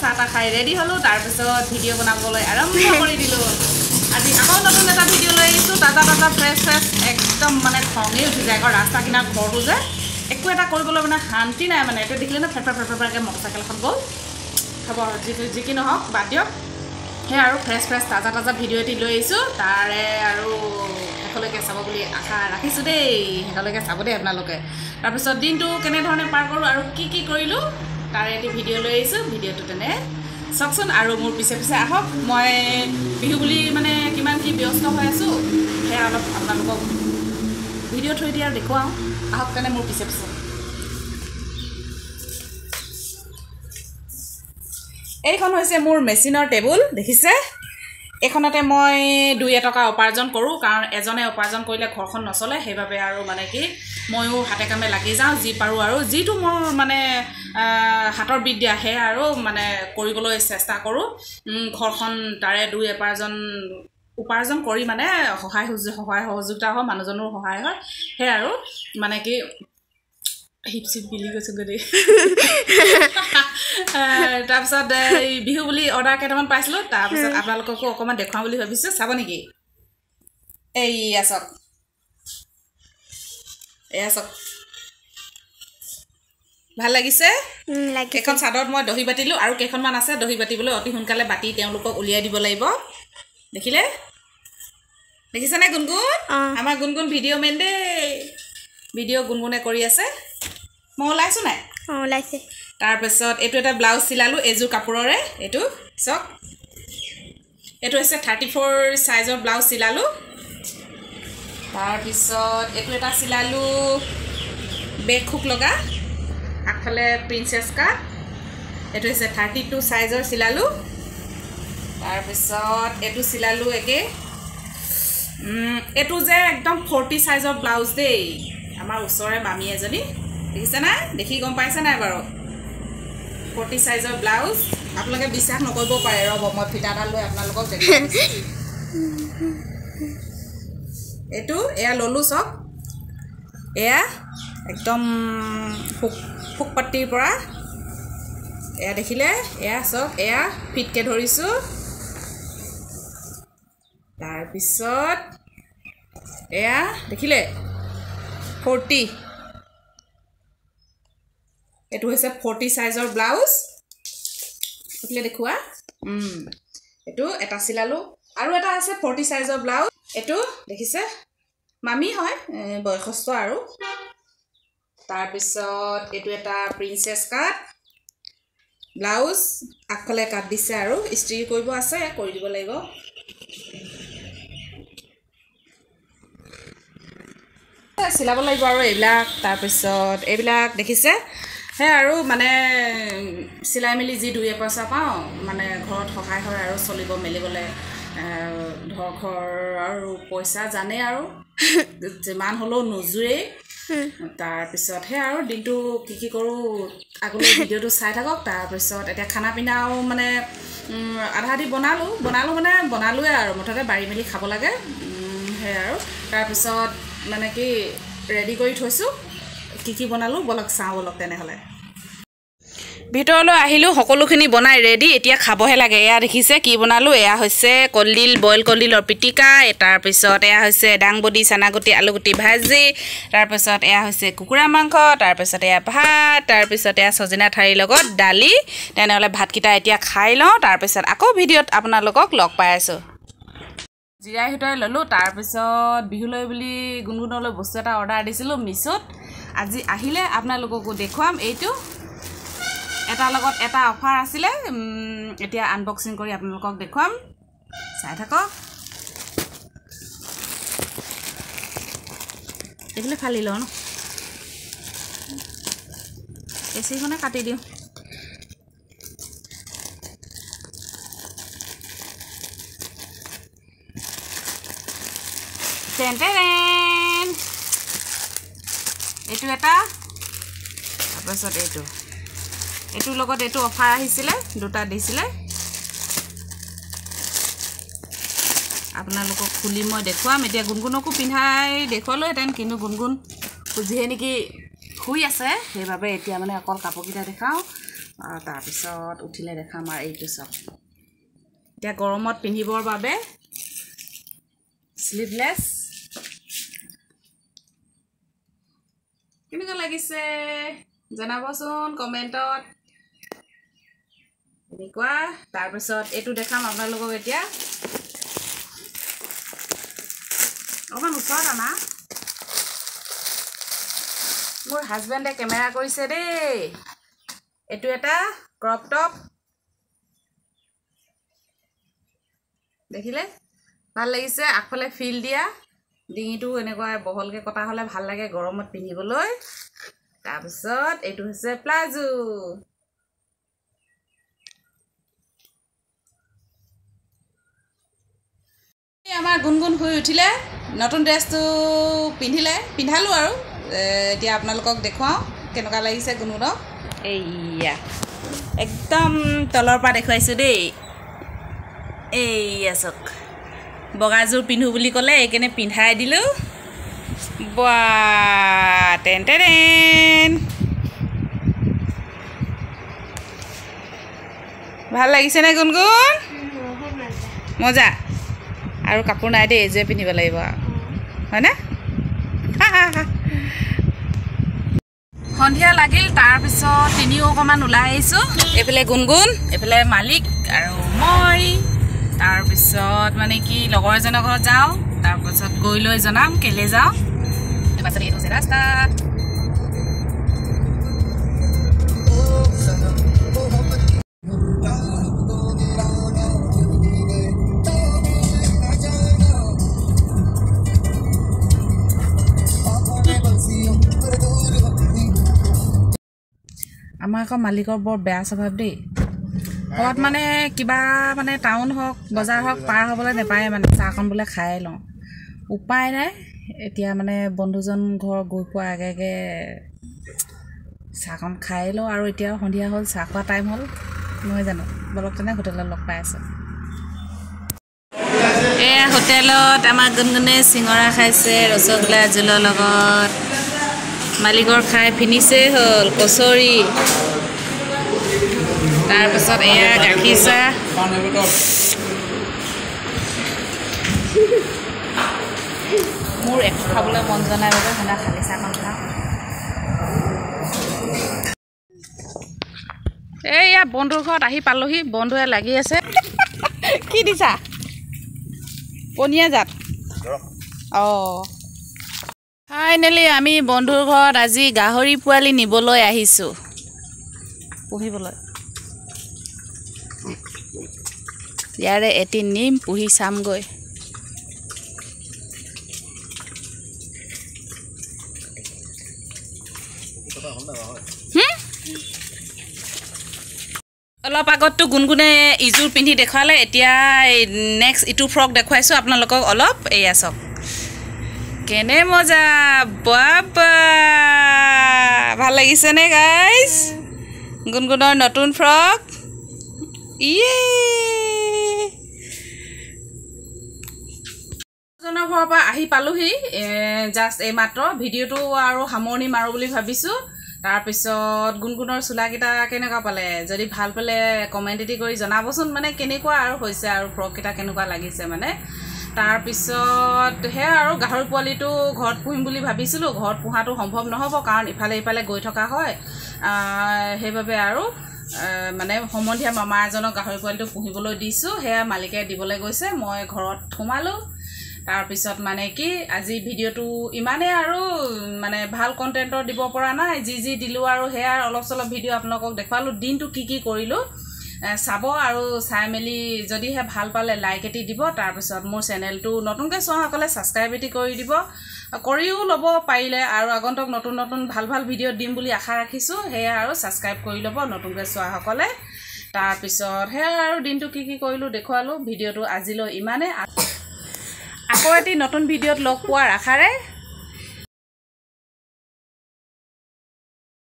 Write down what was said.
চাহ খাই ৰেডি হলো তাৰ পিছত ভিডিও বনাবলৈ আৰম্ভ কৰি দিলো আজি আকৌ নতুন এটা ভিডিও লৈ আহিছো তাজা ফ্ৰেছ একদম মানে খঙে উঠি যায় ৰাস্তা কিনাৰ ঘৰটো যে একো এটা কৰিবলৈ মানে শান্তি নাই মানে এটা দেখিলে না ফেৰফেৰকে মটৰচাইকেলখন গ'ল খাব যি কি নহওক বাদ দিয়ক হে আৰু ফ্ৰেছ তাজা ভিডিও এটি লৈ আহিছো তাৰে আৰু শেষলৈকে চাব বুলি আশা ৰাখিছো দেই শেষলৈকে চাব দেই আপোনালোকে তাৰপিছত দিনটো কেনেধৰণে পাৰ কৰোঁ আৰু কি কৰিলোঁ তাৰে এটি ভিডিও লৈ আহিছোঁ ভিডিওটো তেনে চাওকচোন আৰু মোৰ পিছে আহক মই বিহু বুলি মানে কিমান কি ব্যস্ত হৈ আছোঁ সেয়া অলপ আপোনালোকক ভিডিঅ' থৈ দিয়া দেখুৱাওঁ আহক তেনে মোৰ পিছে এইখন হৈছে মোৰ মেচিনৰ টেবুল দেখিছে এখনতে মই 2 টকা উপাৰ্জন কৰোঁ কাৰণ এজনে উপাৰ্জন কৰিলে ঘৰখন নচলে সেইবাবে আৰু মানে কি ময়ো হাতে কামে লাগি যাওঁ যি পাৰোঁ আৰু যিটো মোৰ মানে হাতৰ বিদ্যা হে আৰু মানে কৰিবলৈ চেষ্টা কৰোঁ ঘৰখন তাৰে 2 উপাৰ্জন কৰি মানে সহায় সহযোগিতা হয় মানুহজনৰ সহায় হয় হে আৰু মানে কি হিপচিপ বিলি গৈছোঁ গৈ তাৰপিছত বিহু বুলি অৰ্ডাৰ কেইটামান পাইছিলোঁ তাৰপিছত আপোনালোককো অকণমান দেখুৱাম বুলি ভাবিছোঁ চাব নেকি এয়া চাওক ভাল লাগিছে এখন চাদৰত মই দহি বাতিলোঁ আৰু কেইখনমান আছে দহি বাতিবলৈ অতি সোনকালে বাতি তেওঁলোকক উলিয়াই দিব লাগিব দেখিছেনে গুণগুণ আমাৰ গুণগুণ ভিডিঅ' মেন দেই ভিডিঅ' গুণগুণে কৰি আছে মই ওলাইছোঁ নাই ওলাইছে তাৰপিছত এইটো এটা ব্লাউজ চিলালোঁ এযোৰ কাপোৰৰে এইটো চাওক এইটো হৈছে 34 সাইজৰ ব্লাউজ চিলালোঁ তাৰপিছত এইটো এটা চিলালোঁ বেক হুক লগা আগফালে প্ৰিন্সেছ কাট এইটো হৈছে 32 সাইজৰ চিলালোঁ তাৰপিছত এইটো চিলালোঁ একে এইটো যে একদম 40 সাইজৰ ব্লাউজ দেই আমাৰ ওচৰৰে মামী এজনী দেখিছে না দেখি গম পাইছে নাই বাৰু 40 সাইজৰ ব্লাউজ আপোনালোকে বিশ্বাস নকৰিব পাৰে ৰ'ব মই ফিটাডাল লৈ আপোনালোকক দেখুৱাম এইটো এয়া ললোঁ চব এয়া একদম ফুক পাতিৰ পৰা এয়া দেখিলে এয়া চব এয়া ফিটকে ধৰিছোঁ তাৰপিছত এয়া দেখিলে 40 এইটো হৈছে 40 সাইজৰ ব্লাউজ দেখিলে দেখুৱা এইটো এটা চিলালোঁ আৰু এটা আছে 40 সাইজৰ ব্লাউজ এইটো দেখিছে মামী হয় বয়সস্থ আৰু তাৰপিছত এইটো এটা প্ৰিন্সেছ কাট ব্লাউজ আগফালে কাট দিছে আৰু ইস্ত্ৰি কৰিব আছে কৰি দিব লাগিব চিলাব লাগিব আৰু এইবিলাক তাৰপিছত এইবিলাক দেখিছে হে আৰু মানে চিলাই মেলি যি 2 পইচা পাওঁ মানে ঘৰত সহায় হয় আৰু চলিব মেলিবলৈ ঘৰ আৰু পইচা জানে আৰু যিমান হ'লেও নোজোৰেই তাৰপিছত হে আৰু দিনটো কি কৰোঁ আগলৈ ভিডিঅ'টো চাই থাকক তাৰপিছত এতিয়া খানা পিনাও মানে আধা দি বনালোৱে আৰু মুঠতে বাৰী মেলি খাব লাগে হে আৰু তাৰপিছত মানে কি ৰেডি কৰি থৈছোঁ কি বনালোঁ বলক চাওঁ বলক তেনেহ'লে ভিতৰলৈ আহিলোঁ সকলোখিনি বনাই ৰেডি এতিয়া খাবহে লাগে এয়া দেখিছে কি বনালোঁ এয়া হৈছে কলডিল বইল কলডিলৰ পিটিকা তাৰপিছত এয়া হৈছে দাংবডি চানাগুটি আলুগুটি ভাজি তাৰপিছত এয়া হৈছে কুকুৰা মাংস তাৰপিছত এয়া ভাত তাৰপিছত এয়া সজনা ঠাৰিৰ লগত দালি তেনেহ'লে ভাতকেইটা এতিয়া খাই লওঁ তাৰপিছত আকৌ ভিডিঅ'ত আপোনালোকক লগ পাই আছোঁ জিৰাই হিতৰাই ল'লোঁ তাৰপিছত বিহুলৈ বুলি গুণগুণলৈ বস্তু এটা অৰ্ডাৰ দিছিলোঁ মিছত আজি আহিলে আপোনালোককো দেখুৱাম এইটো এটাৰ লগত এটা অফাৰ আছিলে এতিয়া আনবক্সিং কৰি আপোনালোকক দেখুৱাম চাই থাকক এইফালে ফালি লওঁ ন এচিখনে কাটি দিওঁ এইটো এটা তাৰপাছত এইটোৰ লগত এইটো অফাৰ আহিছিলে 2টা দিছিলে আপোনালোকক খুলি মই দেখুৱাম এতিয়া গুণগুণকো পিন্ধাই দেখুৱালোহেঁতেন কিন্তু গুণগুণ যিহে নেকি শুই আছে সেইবাবে এতিয়া মানে অকল কাপোৰকেইটা দেখাওঁ আৰু তাৰপিছত উঠিলে দেখাম আৰু এইটো চাওক এতিয়া গৰমত পিন্ধিবৰ বাবে স্লিভলেছ কেনেকুৱা লাগিছে জনাবচোন কমেণ্টত এনেকুৱা তাৰপিছত এইটো দেখাম আপোনালোকক এতিয়া অকণমান ওচৰত আনা মোৰ হাজবেণ্ডে কেমেৰা কৰিছে দেই এইটো এটা ক্ৰপ টপ দেখিলে ভাল লাগিছে আগফালে ফিল দিয়া ডিঙিটো এনেকুৱা বহলকৈ কটা হ'লে ভাল লাগে গৰমত পিন্ধিবলৈ তাৰপিছত এইটো হৈছে প্লাজো আমাৰ গুণগুণ শুই উঠিলে নতুন ড্ৰেছটো পিন্ধালোঁ আৰু এতিয়া আপোনালোকক দেখুৱাওঁ কেনেকুৱা লাগিছে গুণগুণক এইয়া একদম তলৰ পৰা দেখুৱাইছোঁ দেই এইয়া চাওক বগাযোৰ পিন্ধো বুলি ক'লে এইকাৰণে পিন্ধাই দিলোঁ বা টেন টেন ভাল লাগিছেনে গুণগুণ মজা আৰু কাপোৰ নাই দেই এইযোৰে পিন্ধিব লাগিব হয়নে সন্ধিয়া লাগিল তাৰপিছত তিনিও অকণমান ওলাই আহিছোঁ এইফালে গুণগুণ এইফালে মালিক আৰু মই তাৰপিছত মানে কি লগৰ এজনৰ ঘৰত যাওঁ তাৰপিছত গৈ লৈ জনাম কেলৈ যাওঁ তাৰপাছত এইটো হৈছে ৰাস্তা আমাৰ আকৌ মালিকৰ বৰ বেয়া স্বভাৱ দেই ঘৰত মানে কিবা মানে টাউন হওক বজাৰ হওক পাৰ হ'বলৈ নাপায় মানে চাহকণ বোলে খাই লওঁ উপায় নাই এতিয়া মানে বন্ধুজন ঘৰ গৈ পোৱাৰ আগে আগে চাহকণ খাই লওঁ আৰু এতিয়া সন্ধিয়া হ'ল চাহ খোৱা টাইম হ'ল নহয় জানো বলক তেনে হোটেলত লগ পাই আছোঁ এয়া হোটেলত আমাৰ গুণগুণে চিঙৰা খাইছে ৰসগোল্লা জোলৰ লগত মালিকৰ খাই ফিনিছেই হ'ল কচৰি তাৰপিছত এয়া গাখীৰ চাহ মোৰ একো খাবলৈ মন যোৱা নাই বাবে সেনা খালী চাহকণ খাওঁ এইয়া বন্ধুৰ ঘৰত আহি পালোহি বন্ধুৱে লাগি আছে কি দিছা পনীয়া জাত অঁ ফাইনেলি আমি বন্ধুৰ ঘৰত আজি গাহৰি পোৱালি নিবলৈ আহিছোঁ পুহিবলৈ ইয়াৰে এটি নিম পুহি চামগৈ অলপ আগততো গুণগুণে ইযোৰ পিন্ধি দেখুৱালে এতিয়া নেক্সট ইটো ফ্ৰক দেখুৱাইছোঁ আপোনালোকক অলপ এয়া চাওক কেনে মজা বাবা ভাল লাগিছেনে গাইজ গুণগুণৰ নতুন ফ্ৰক ইয়ে জনৰ ঘৰৰ পৰা আহি পালোহি জাষ্ট এইমাত্ৰ ভিডিঅ'টো আৰু সামৰণি মাৰোঁ বুলি ভাবিছোঁ তাৰপিছত গুণগুণৰ চোলাকেইটা কেনেকুৱা পালে যদি ভাল পালে কমেণ্ট এটি কৰি জনাবচোন মানে কেনেকুৱা আৰু হৈছে আৰু ফ্ৰককেইটা কেনেকুৱা লাগিছে মানে তাৰপিছত সেয়া আৰু গাহৰি পোৱালিটো ঘৰত পুহিম বুলি ভাবিছিলোঁ ঘৰত পোহাটো সম্ভৱ নহ'ব কাৰণ ইফালে ইফালে গৈ থকা হয় সেইবাবে আৰু মানে সম্বন্ধীয়া মামা এজনক গাহৰি পোৱালিটো পুহিবলৈ দিছোঁ সেয়া মালিকে দিবলৈ গৈছে মই ঘৰত সোমালোঁ তাৰপিছত মানে কি আজি ভিডিঅ'টো ইমানেই আৰু মানে ভাল কণ্টেণ্টৰ দিব পৰা নাই যি দিলোঁ আৰু সেয়া অলপ চলপ ভিডিঅ' আপোনালোকক দেখুৱালোঁ দিনটো কি কৰিলোঁ চাব আৰু চাই মেলি যদিহে ভাল পালে লাইক এটি দিব তাৰপিছত মোৰ চেনেলটো নতুনকৈ চোৱাসকলে ছাবস্ক্ৰাইব এটি কৰি দিব কৰিও ল'ব পাৰিলে আৰু আগন্তুক নতুন নতুন ভাল ভাল ভিডিঅ' দিম বুলি আশা ৰাখিছোঁ সেয়া আৰু ছাবস্ক্ৰাইব কৰি ল'ব নতুনকৈ চোৱাসকলে তাৰপিছত সেয়া আৰু দিনটো কি কৰিলোঁ দেখুৱালোঁ ভিডিঅ'টো আজিলৈ ইমানে আকৌ এটি নতুন ভিডিঅ'ত লগ পোৱাৰ আশাৰে